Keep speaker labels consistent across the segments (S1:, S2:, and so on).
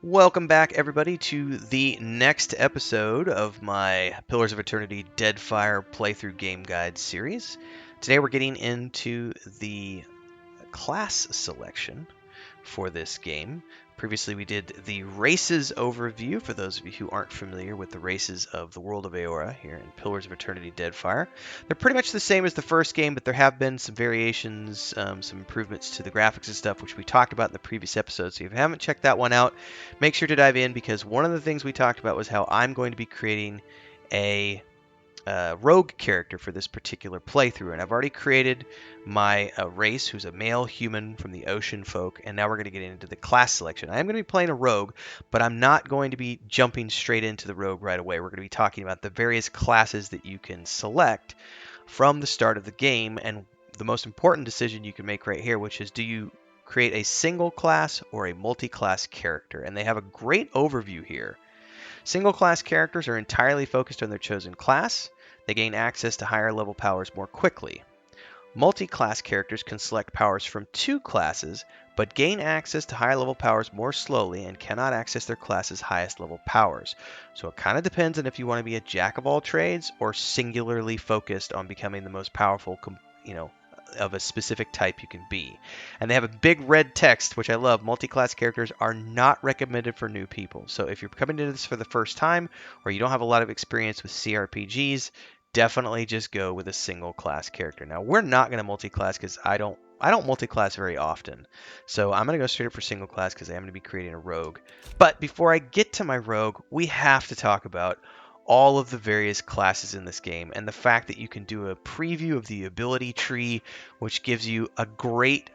S1: Welcome back, everybody, to the next episode of my Pillars of Eternity Deadfire playthrough game guide series. Today we're getting into the class selection for this game. Previously, we did the races overview for those of you who aren't familiar with the races of the world of Eora here in Pillars of Eternity Deadfire. They're pretty much the same as the first game, but there have been some variations, some improvements to the graphics and stuff, which we talked about in the previous episode. So if you haven't checked that one out, make sure to dive in because one of the things we talked about was how I'm going to be creating a rogue character for this particular playthrough, and I've already created my race, who's a male human from the ocean folk, and now we're going to get into the class selection. I am going to be playing a rogue, but I'm not going to be jumping straight into the rogue right away. We're going to be talking about the various classes that you can select from the start of the game, and the most important decision you can make right here, which is do you create a single class or a multi-class character? And they have a great overview here. Single class characters are entirely focused on their chosen class. They gain access to higher level powers more quickly. Multi-class characters can select powers from two classes, but gain access to higher level powers more slowly and cannot access their class's highest level powers. So it kind of depends on if you want to be a jack of all trades or singularly focused on becoming the most powerful, of a specific type you can be. And they have a big red text, which I love. Multi-class characters are not recommended for new people. So if you're coming into this for the first time or you don't have a lot of experience with CRPGs, definitely just go with a single class character. Now, we're not going to multi-class because I don't multi-class very often. So I'm going to go straight up for single class because I am going to be creating a rogue. But before I get to my rogue, we have to talk about all of the various classes in this game and the fact that you can do a preview of the ability tree, which gives you a great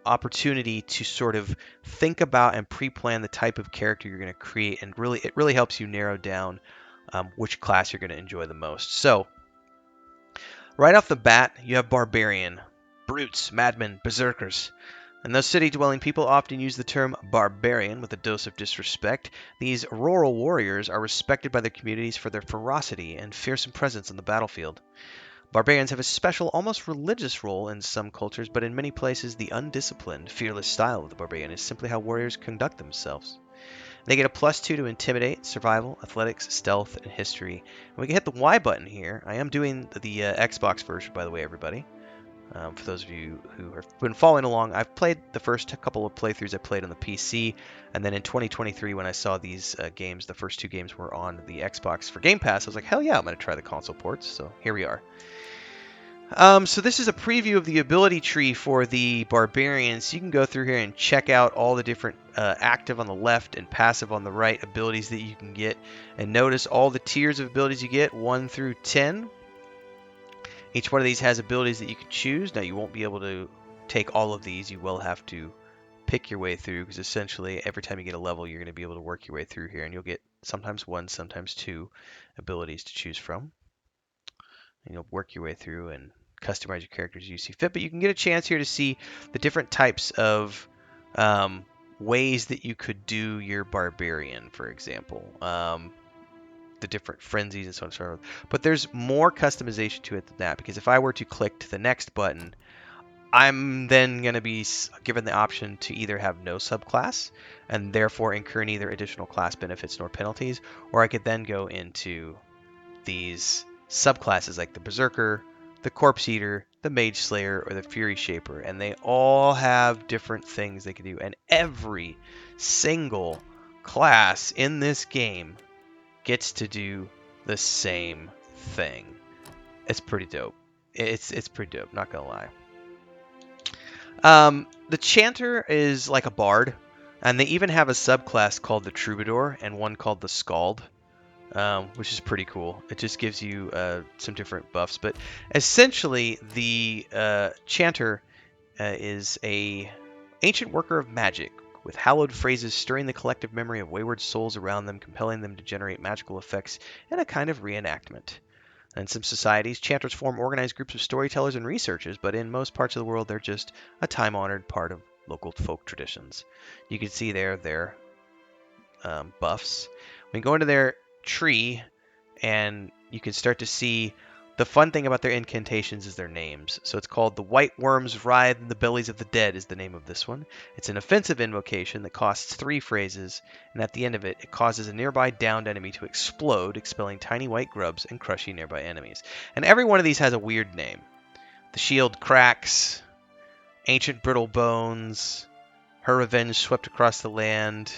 S1: opportunity to sort of think about and pre-plan the type of character you're going to create, and it really helps you narrow down which class you're going to enjoy the most. So right off the bat, you have Barbarian, brutes, madmen, berserkers. And those city-dwelling people often use the term barbarian with a dose of disrespect. These rural warriors are respected by their communities for their ferocity and fearsome presence on the battlefield. Barbarians have a special, almost religious role in some cultures, but in many places, the undisciplined, fearless style of the barbarian is simply how warriors conduct themselves. They get a +2 to intimidate, survival, athletics, stealth, and history. And we can hit the Y button here. I am doing the Xbox version, by the way, everybody. For those of you who have been following along, I've played the first couple of playthroughs I played on the PC, and then in 2023 when I saw these games, the first two games were on the Xbox for Game Pass, I was like, hell yeah, I'm going to try the console ports, so here we are. So this is a preview of the ability tree for the Barbarians. You can go through here and check out all the different active on the left and passive on the right abilities that you can get, and notice all the tiers of abilities you get, 1 through 10. Each one of these has abilities that you can choose. Now, you won't be able to take all of these. You will have to pick your way through because essentially every time you get a level, you're going to be able to work your way through here, and you'll get sometimes 1, sometimes 2 abilities to choose from. And you'll work your way through and customize your characters as you see fit. But you can get a chance here to see the different types of ways that you could do your barbarian, for example. The different frenzies and so on and so forth. But there's more customization to it than that, because if I were to click to the next button, I'm then going to be given the option to either have no subclass and therefore incur neither additional class benefits nor penalties, or I could then go into these subclasses like the Berserker, the Corpse Eater, the Mage Slayer, or the Fury Shaper, and they all have different things they can do, and every single class in this game gets to do the same thing. It's pretty dope. It's pretty dope, not gonna lie. The Chanter is like a bard, and they even have a subclass called the Troubadour and one called the Scald, which is pretty cool. It just gives you some different buffs, but essentially the Chanter is a ancient worker of magic, with hallowed phrases stirring the collective memory of wayward souls around them, compelling them to generate magical effects in a kind of reenactment. In some societies, chanters form organized groups of storytellers and researchers, but in most parts of the world, they're just a time-honored part of local folk traditions. You can see there their buffs. We go into their tree, and you can start to see The fun thing about their incantations is their names. So it's called The White Worms Writhe in the Bellies of the Dead is the name of this one. It's an offensive invocation that costs 3 phrases, and at the end of it, it causes a nearby downed enemy to explode, expelling tiny white grubs and crushing nearby enemies. And every one of these has a weird name. The shield cracks, ancient brittle bones, her revenge swept across the land,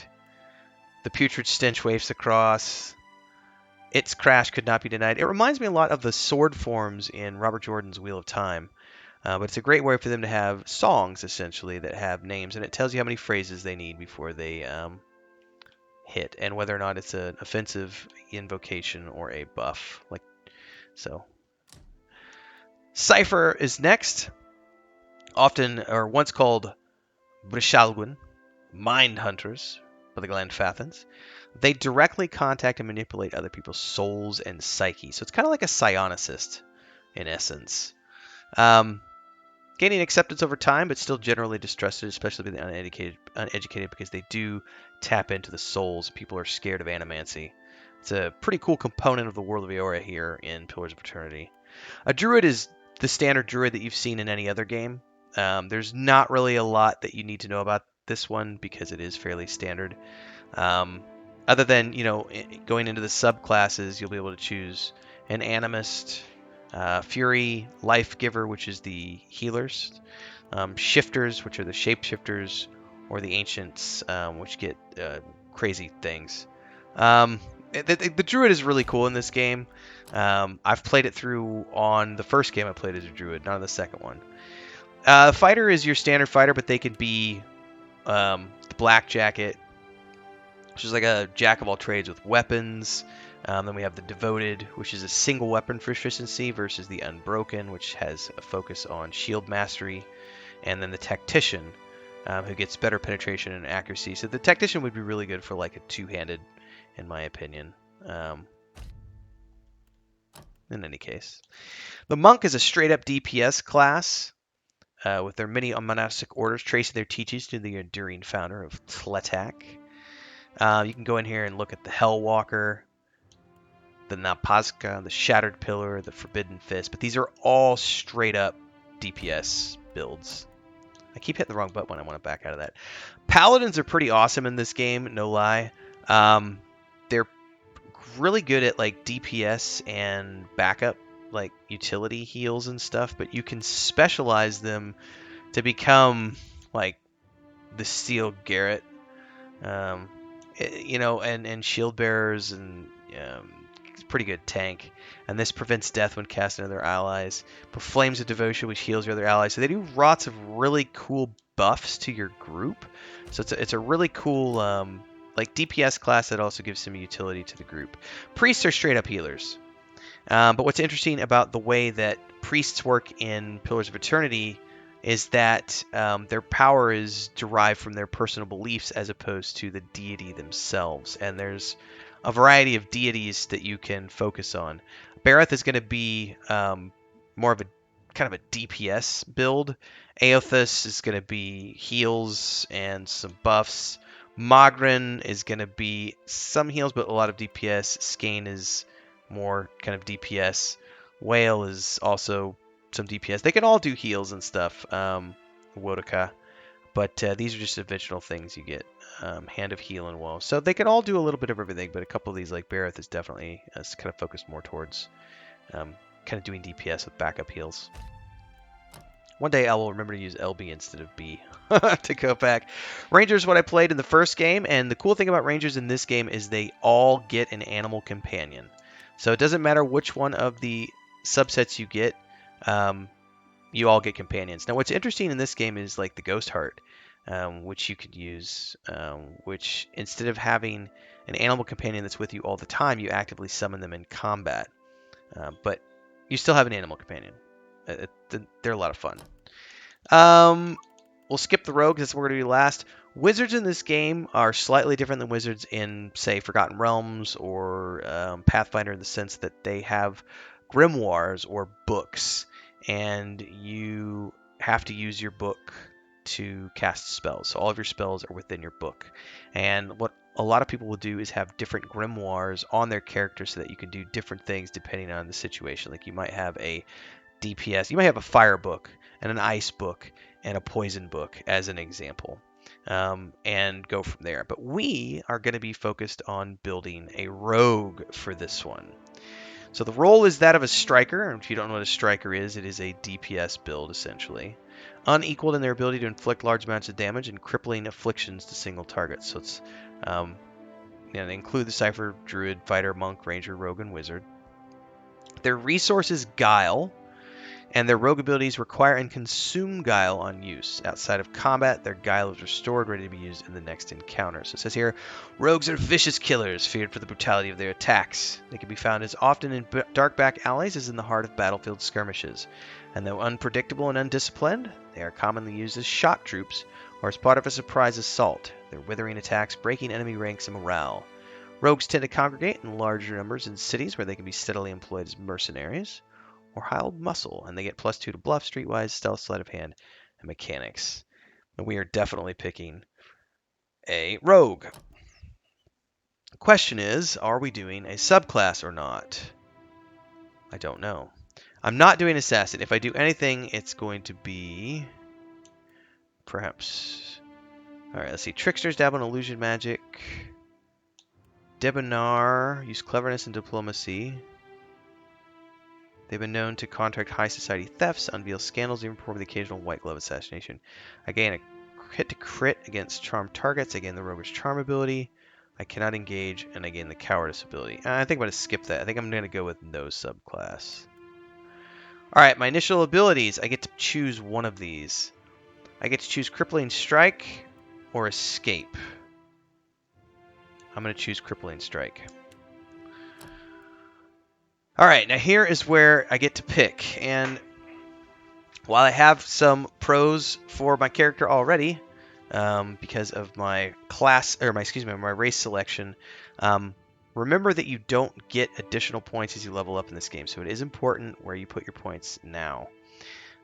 S1: the putrid stench waves across, its crash could not be denied. It reminds me a lot of the sword forms in Robert Jordan's Wheel of Time. But it's a great way for them to have songs, essentially, that have names, and it tells you how many phrases they need before they hit, and whether or not it's an offensive invocation or a buff. So. Cipher is next, often or once called Brishalgwin, Mind Hunters by the Glenfathans. They directly contact and manipulate other people's souls and psyche. So it's kind of like a psionicist in essence. Gaining acceptance over time, but still generally distrusted, especially by the uneducated, because they do tap into the souls. People are scared of animancy. It's a pretty cool component of the world of Eora here in Pillars of Eternity. A druid is the standard druid that you've seen in any other game. There's not really a lot that you need to know about this one because it is fairly standard. Other than, going into the subclasses, you'll be able to choose an Animist, Fury, Life Giver, which is the healers, Shifters, which are the shapeshifters, or the Ancients, which get crazy things. The Druid is really cool in this game. I've played it through on the first game I played as a Druid, not on the second one. Fighter is your standard fighter, but they could be the Black Jacket, which is like a jack of all trades with weapons. Then we have the Devoted, which is a single weapon proficiency, versus the Unbroken, which has a focus on shield mastery. And then the Tactician, who gets better penetration and accuracy. So the Tactician would be really good for like a two-handed, in my opinion. In any case. The Monk is a straight-up DPS class, with their many monastic orders tracing their teachings to the enduring founder of Tletak. You can go in here and look at the Hellwalker, the Napazka, the Shattered Pillar, the Forbidden Fist, but these are all straight up DPS builds. I keep hitting the wrong button when I want to back out of that. Paladins are pretty awesome in this game, no lie. They're really good at like DPS and backup, like utility heals and stuff, but you can specialize them to become like the Steel Garret, and shield bearers, and pretty good tank. And this prevents death when cast on other allies. But Flames of Devotion, which heals your other allies. So they do lots of really cool buffs to your group. So it's a really cool DPS class that also gives some utility to the group. Priests are straight up healers. But what's interesting about the way that priests work in Pillars of Eternity is that their power is derived from their personal beliefs as opposed to the deity themselves. And there's a variety of deities that you can focus on. Bareth is going to be more of a kind of a DPS build. Aothus is going to be heals and some buffs. Mogren is going to be some heals, but a lot of DPS. Skane is more kind of DPS. Whale is also some DPS. They can all do heals and stuff. Wodaka. But these are just additional things you get. Hand of Heal and Woe. So they can all do a little bit of everything, but a couple of these, like Bareth, is definitely kind of focused more towards kind of doing DPS with backup heals. One day I will remember to use LB instead of B to go back. Rangers is what I played in the first game, and the cool thing about Rangers in this game is they all get an animal companion. So it doesn't matter which one of the subsets you get, you all get companions. Now what's interesting in this game is like the Ghost Heart, which you could use, which instead of having an animal companion that's with you all the time, you actively summon them in combat. But you still have an animal companion. They're a lot of fun. We'll skip the rogues. That's what we're going to do last. Wizards in this game are slightly different than wizards in, say, Forgotten Realms or Pathfinder, in the sense that they have grimoires or books, and you have to use your book to cast spells. So all of your spells are within your book. And what a lot of people will do is have different grimoires on their character so that you can do different things depending on the situation. Like you might have a DPS, you might have a fire book and an ice book and a poison book as an example, and go from there. But we are going to be focused on building a rogue for this one. So the role is that of a striker. And if you don't know what a striker is, it is a DPS build essentially. Unequaled in their ability to inflict large amounts of damage and crippling afflictions to single targets. So it's they include the cipher, druid, fighter, monk, ranger, rogue, and wizard. Their resource is guile, and their rogue abilities require and consume guile on use. Outside of combat, their guile is restored, ready to be used in the next encounter. So it says here, rogues are vicious killers, feared for the brutality of their attacks. They can be found as often in dark back alleys as in the heart of battlefield skirmishes. And though unpredictable and undisciplined, they are commonly used as shot troops or as part of a surprise assault, their withering attacks breaking enemy ranks and morale. Rogues tend to congregate in larger numbers in cities where they can be steadily employed as mercenaries or hired muscle, and they get +2 to bluff, streetwise, stealth, sleight of hand, and mechanics. And we are definitely picking a rogue. The question is, are we doing a subclass or not? I don't know. I'm not doing assassin. If I do anything, it's going to be perhaps. All right, let's see. Tricksters dabble in illusion magic. Debonair use cleverness and diplomacy. They've been known to contract high society thefts, unveil scandals, even perform the occasional white glove assassination. I gain a hit to crit against charmed targets. I gain the roguish charm ability. I cannot engage, and I gain the cowardice ability. I think I'm going to skip that. I think I'm going to go with no subclass. Alright, my initial abilities. I get to choose one of these. I get to choose Crippling Strike or Escape. I'm going to choose Crippling Strike. Alright, now here is where I get to pick. And while I have some pros for my character already, because of my class, or my race selection, remember that you don't get additional points as you level up in this game. So it is important where you put your points now.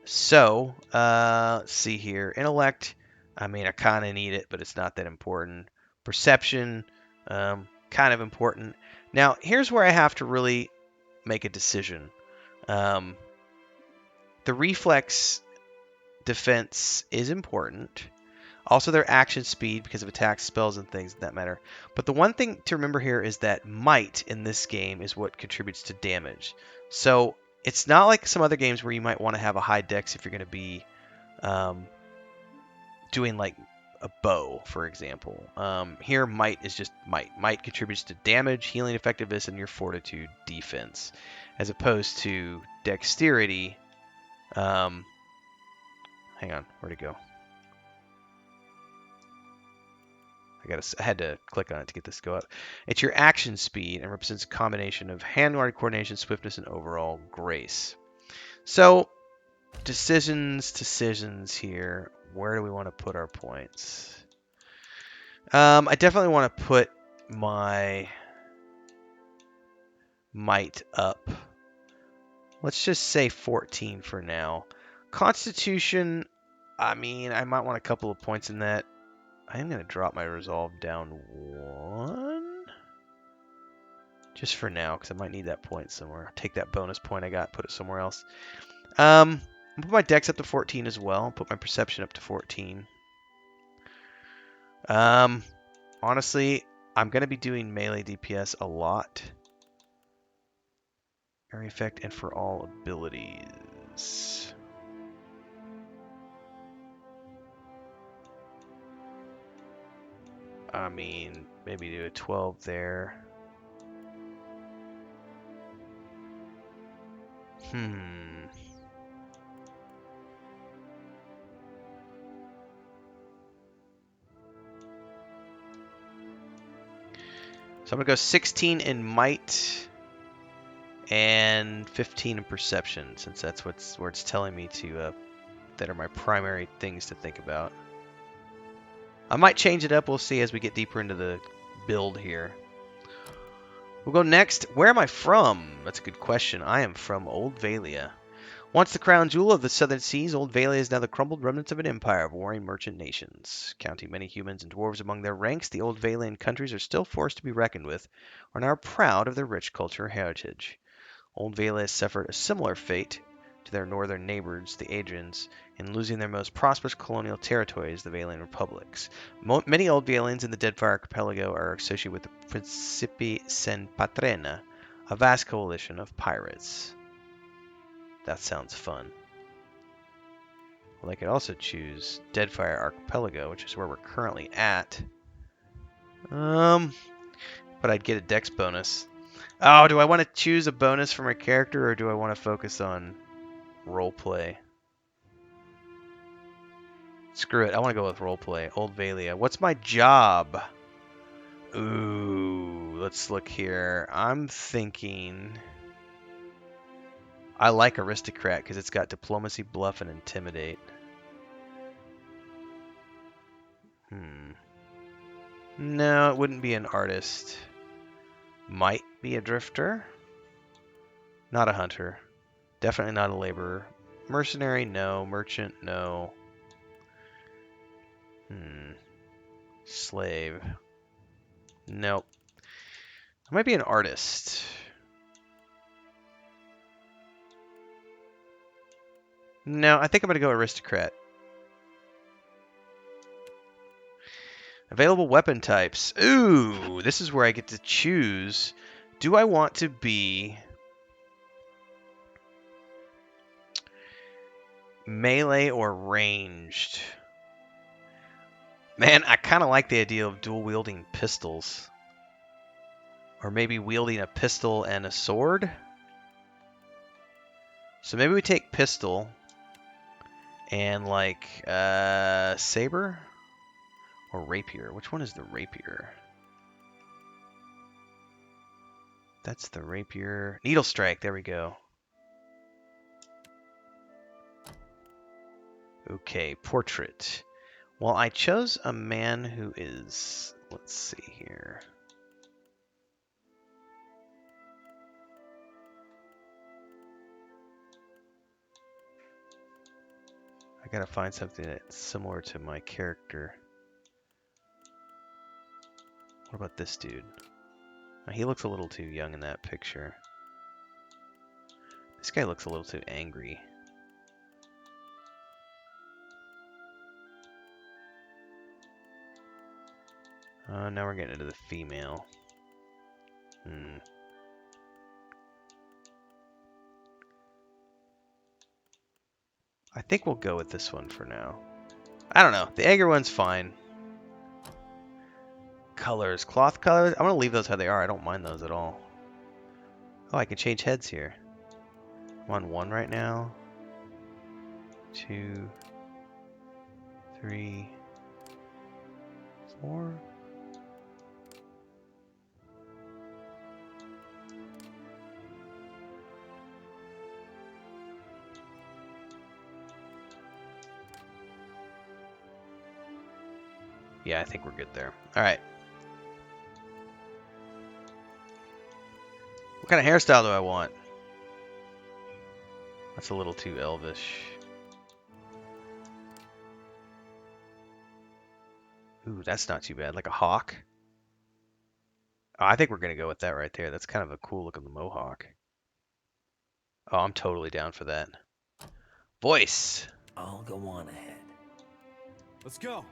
S1: So, let's see here. Intellect, I mean, I kind of need it, but it's not that important. Perception, kind of important. Now, here's where I have to really make a decision. The reflex defense is important. Also, their action speed because of attacks, spells, and things that matter. But the one thing to remember here is that might in this game is what contributes to damage. So it's not like some other games where you might want to have a high dex if you're going to be doing like a bow, for example. Here, might is just might. Might contributes to damage, healing effectiveness, and your fortitude defense, as opposed to dexterity. Hang on, where'd it go? I had to click on it to get this to go up. It's your action speed and represents a combination of hand-eye coordination, swiftness, and overall grace. So, decisions here. Where do we want to put our points? I definitely want to put my might up. Let's just say 14 for now. Constitution, I mean, I might want a couple of points in that. I am going to drop my resolve down 1. Just for now, because I might need that point somewhere. Take that bonus point I got, put it somewhere else. I'll put my dex up to 14 as well. I'll put my perception up to 14. Honestly, I'm going to be doing melee DPS a lot. Area effect and for all abilities. I mean, maybe do a 12 there. So I'm going to go 16 in might and 15 in perception, since that's where it's telling me to, that are my primary things to think about. I might change it up. We'll see as we get deeper into the build here. We'll go next. Where am I from? That's a good question. I am from Old Valia. Once the crown jewel of the southern seas, Old Valia is now the crumbled remnants of an empire of warring merchant nations. Counting many humans and dwarves among their ranks, the Old Valian countries are still forced to be reckoned with, and are proud of their rich culture heritage. Old Valia suffered a similar fate to their northern neighbors, the Adrians, in losing their most prosperous colonial territories, the Valian republics. Many Old Valians in the Deadfire archipelago are associated with the Principi Sen Patrena, a vast coalition of pirates. That sounds fun. Well, I could also choose Deadfire Archipelago, which is where we're currently at. But I'd get a dex bonus. Oh, do I want to choose a bonus for my character, or do I want to focus on roleplay? Screw it, I want to go with roleplay. Old Valia. What's my job? Ooh, let's look here. I'm thinking... I like Aristocrat because it's got Diplomacy, Bluff, and Intimidate. No, it wouldn't be an artist. Might be a drifter. Not a hunter. Definitely not a laborer. Mercenary, no. Merchant, no. Slave. Nope. I might be an artist. No, I think I'm going to go aristocrat. Available weapon types. Ooh, this is where I get to choose. Do I want to be melee or ranged? Man, I kind of like the idea of dual wielding pistols. Or maybe wielding a pistol and a sword. So maybe we take pistol and like saber or rapier. Which one is the rapier? That's the rapier. Needle strike, there we go. Okay, portrait. Well, I chose a man who is, let's see here. I gotta find something that's similar to my character. What about this dude? He looks a little too young in that picture. This guy looks a little too angry. Now we're getting into the female. I think we'll go with this one for now. I don't know. The angry one's fine. Colors. Cloth colors. I'm going to leave those how they are. I don't mind those at all. Oh, I can change heads here. I'm on 1 right now. 2, 3, 4. Yeah, I think we're good there. All right. What kind of hairstyle do I want? That's a little too elvish. Ooh, that's not too bad. Like a hawk. Oh, I think we're going to go with that right there. That's kind of a cool look of the mohawk. Oh, I'm totally down for that. Voice.
S2: I'll go on ahead.
S3: Let's go.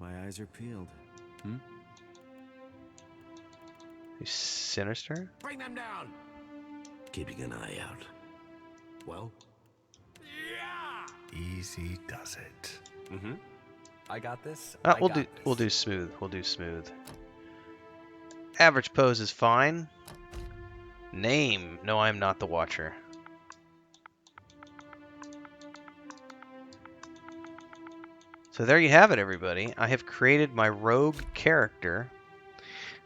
S3: My eyes are peeled.
S1: Who's sinister?
S2: Bring them down. Keeping an eye out. Well?
S3: Yeah.
S2: Easy does it.
S4: I got this.
S1: We'll do smooth. We'll do smooth. Average pose is fine. Name. No, I'm not the Watcher. So there you have it, everybody. I have created my rogue character.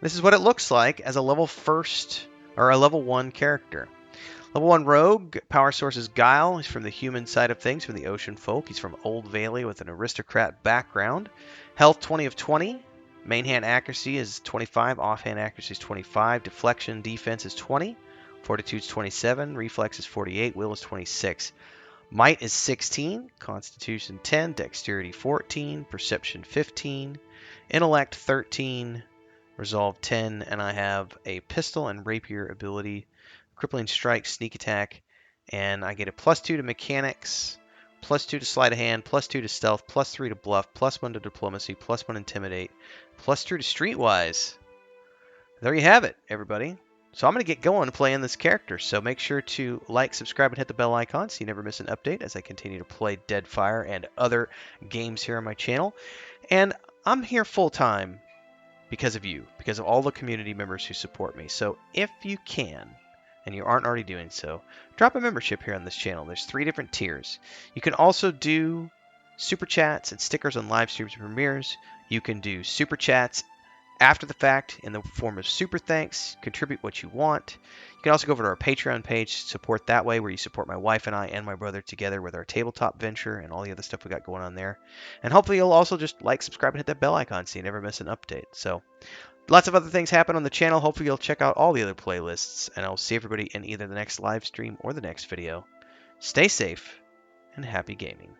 S1: This is what it looks like as a level 1 character. Level 1 rogue, power source is Guile. He's from the human side of things, from the ocean folk. He's from Old Valia with an aristocrat background. Health 20 of 20. Main hand accuracy is 25. Offhand accuracy is 25. Deflection defense is 20. Fortitude's 27, Reflex is 48, Will is 26. Might is 16, Constitution 10, Dexterity 14, Perception 15, Intellect 13, Resolve 10, and I have a pistol and rapier ability, Crippling Strike, Sneak Attack, and I get a +2 to Mechanics, +2 to Sleight of Hand, +2 to Stealth, +3 to Bluff, +1 to Diplomacy, +1 Intimidate, +3 to Streetwise. There you have it, everybody. So I'm going to get going playing this character, so make sure to like, subscribe, and hit the bell icon so you never miss an update as I continue to play Deadfire and other games here on my channel. And I'm here full-time because of you, because of all the community members who support me. So if you can, and you aren't already doing so, drop a membership here on this channel. There's 3 different tiers. You can also do super chats and stickers on live streams and premieres. You can do super chats after the fact in the form of super thanks, contribute what you want. You can also go over to our Patreon page, support that way, where you support my wife and I and my brother together with our tabletop venture and all the other stuff we got going on there. And hopefully you'll also just like, subscribe, and hit that bell icon so you never miss an update. So lots of other things happen on the channel. Hopefully you'll check out all the other playlists, and I'll see everybody in either the next live stream or the next video. Stay safe and happy gaming.